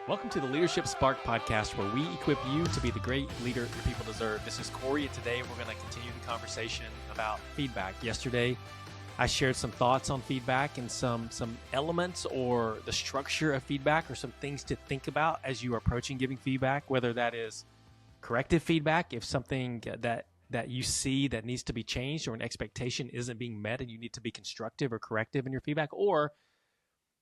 Welcome to the Leadership Spark podcast, where we equip you to be the great leader your people deserve. This is Corey, and today we're going to continue the conversation about feedback. Yesterday, I shared some thoughts on feedback and some elements or the structure of feedback or some things to think about as you are approaching giving feedback, whether that is corrective feedback, if something that you see that needs to be changed or an expectation isn't being met and you need to be constructive or corrective in your feedback, or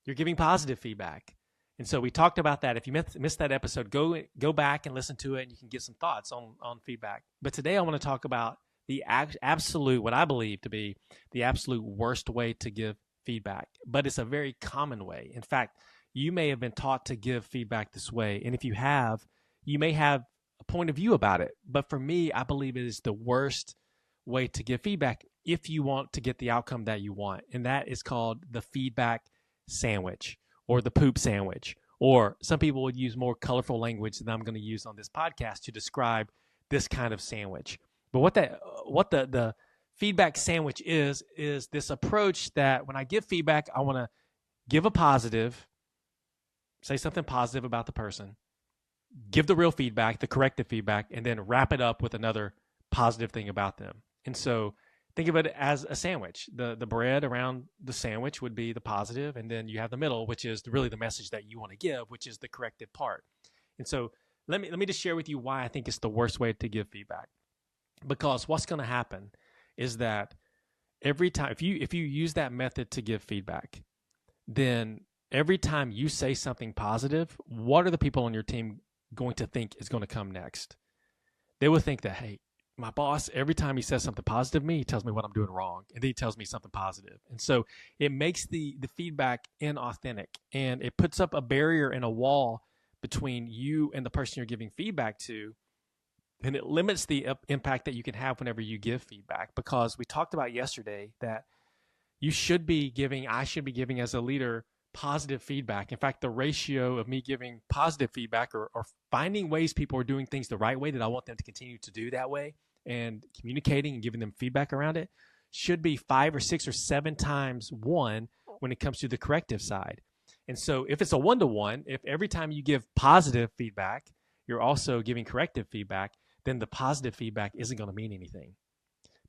you're giving positive feedback. And so we talked about that. If you missed that episode, go back and listen to it, and you can get some thoughts on feedback. But today I want to talk about the absolute, what I believe to be the absolute worst way to give feedback. But it's a very common way. In fact, you may have been taught to give feedback this way. And if you have, you may have a point of view about it. But for me, I believe it is the worst way to give feedback if you want to get the outcome that you want. And that is called the feedback sandwich, or the poop sandwich, or some people would use more colorful language than I'm going to use on this podcast to describe this kind of sandwich. But what the feedback sandwich is this approach that when I give feedback, I want to give a positive, say something positive about the person, give the real feedback, the corrective feedback, and then wrap it up with another positive thing about them. And so think of it as a sandwich. The bread around the sandwich would be the positive, and then you have the middle, which is really the message that you want to give, which is the corrective part. And so let me just share with you why I think it's the worst way to give feedback. Because what's going to happen is that every time, if you use that method to give feedback, then every time you say something positive, what are the people on your team going to think is going to come next? They will think that, hey, my boss, every time he says something positive to me, he tells me what I'm doing wrong, and then he tells me something positive. And so it makes the feedback inauthentic, and it puts up a barrier and a wall between you and the person you're giving feedback to, and it limits the impact that you can have whenever you give feedback. Because we talked about yesterday that I should be giving as a leader positive feedback. In fact, the ratio of me giving positive feedback or finding ways people are doing things the right way that I want them to continue to do that way and communicating and giving them feedback around it should be 5 or 6 or 7 times 1 when it comes to the corrective side. And so if it's a 1-to-1, if every time you give positive feedback, you're also giving corrective feedback, then the positive feedback isn't going to mean anything.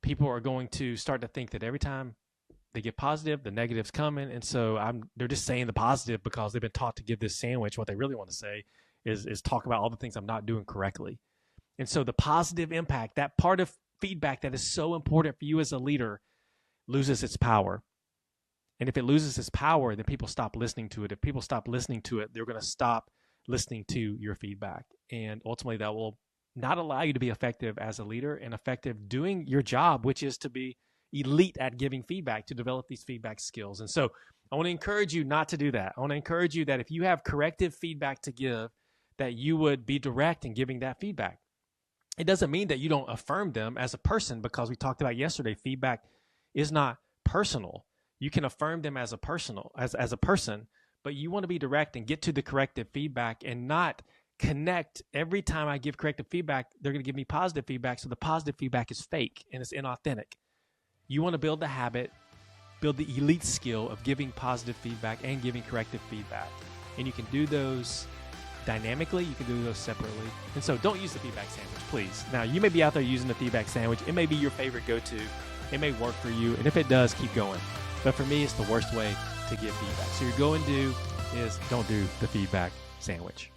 People are going to start to think that every time they get positive, the negative's coming. And so they're just saying the positive because they've been taught to give this sandwich. What they really want to say is talk about all the things I'm not doing correctly. And so the positive impact, that part of feedback that is so important for you as a leader, loses its power. And if it loses its power, then people stop listening to it. If people stop listening to it, they're going to stop listening to your feedback. And ultimately that will not allow you to be effective as a leader and effective doing your job, which is to be elite at giving feedback, to develop these feedback skills. And so I want to encourage you not to do that. I want to encourage you that if you have corrective feedback to give, that you would be direct in giving that feedback. It doesn't mean that you don't affirm them as a person, because we talked about yesterday, feedback is not personal. You can affirm them as a person, but you want to be direct and get to the corrective feedback and not connect. Every time I give corrective feedback, they're going to give me positive feedback. So the positive feedback is fake and it's inauthentic. You want to build the habit, build the elite skill of giving positive feedback and giving corrective feedback. And you can do those dynamically, you can do those separately. And so don't use the feedback sandwich, please. Now, you may be out there using the feedback sandwich. It may be your favorite go-to. It may work for you. And if it does, keep going. But for me, it's the worst way to give feedback. So your go and do is don't do the feedback sandwich.